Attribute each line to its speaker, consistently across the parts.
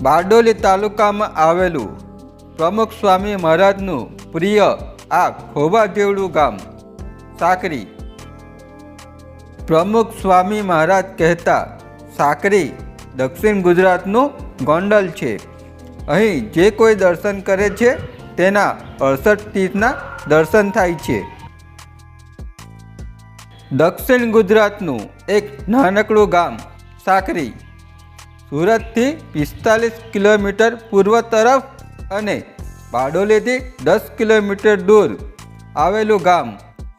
Speaker 1: બારડોલી તાલુકામાં આવેલું પ્રમુખ સ્વામી મહારાજનું પ્રિય આ ખોબા જેવડું ગામ સાકરી. પ્રમુખ સ્વામી મહારાજ કહેતા સાકરી દક્ષિણ ગુજરાતનું ગોંડલ છે. અહીં જે કોઈ દર્શન કરે છે તેના 68 તીર્થના દર્શન થાય છે. દક્ષિણ ગુજરાતનું એક નાનકડું ગામ સાકરી સુરતથી 45 કિલોમીટર પૂર્વ તરફ અને બારડોલીથી 10 કિલોમીટર દૂર આવેલું ગામ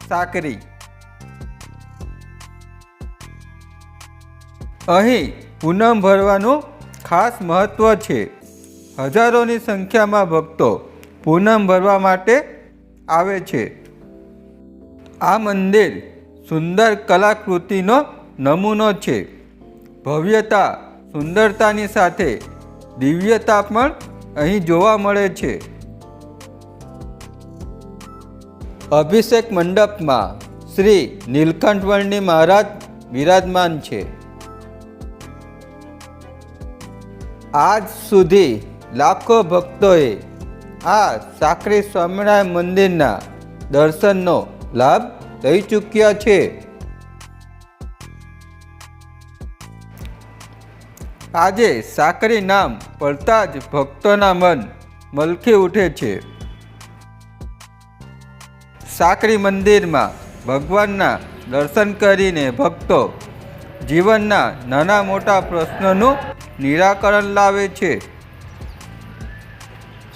Speaker 1: સાકરી. અહીં પૂનમ ભરવાનું ખાસ મહત્ત્વ છે. હજારોની સંખ્યામાં ભક્તો પૂનમ ભરવા માટે આવે છે. આ મંદિર સુંદર કલાકૃતિનો નમૂનો છે. ભવ્યતા સુંદરતાની સાથે દિવ્યતા પણ અહીં જોવા મળે છે. અભિષેક મંડપમાં શ્રી નીલકંઠવર્ણી મહારાજ બિરાજમાન છે. આજ સુધી લાખો ભક્તોએ આ સાકરી સ્વામિનારાયણ મંદિરના દર્શનનો લાભ લઈ ચૂક્યા છે. આજે સાકરી નામ પડતા જ ભક્તોના મન મલકી ઉઠે છે. સાકરી મંદિરમાં ભગવાનના દર્શન કરીને ભક્તો જીવનના નાના મોટા પ્રશ્નોનું નિરાકરણ લાવે છે.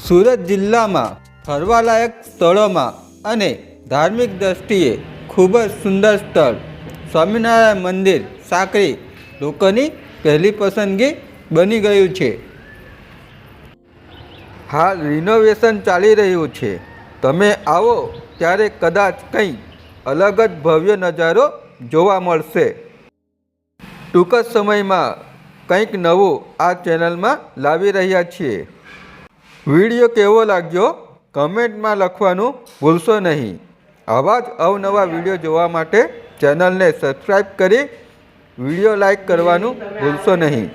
Speaker 1: સુરત જિલ્લામાં ફરવાલાયક સ્થળોમાં અને ધાર્મિક દ્રષ્ટિએ ખૂબ જ સુંદર સ્થળ સ્વામિનારાયણ મંદિર સાકરી લોકોની પહેલી પસંદગી બની ગયું છે. હાલ રિનોવેશન ચાલી રહ્યું છે. તમે આવો ત્યારે કદાચ કંઈ અલગ જ ભવ્ય નજારો જોવા મળશે. ટૂંક જ સમયમાં કંઈક નવું આ ચેનલમાં લાવી રહ્યા છીએ. વિડીયો કેવો લાગ્યો કમેન્ટમાં લખવાનું ભૂલશો નહીં. આવા જ અવનવા વિડીયો જોવા માટે ચેનલને સબસ્ક્રાઈબ કરી વિડીયો લાઈક કરવાનું ભૂલશો નહીં.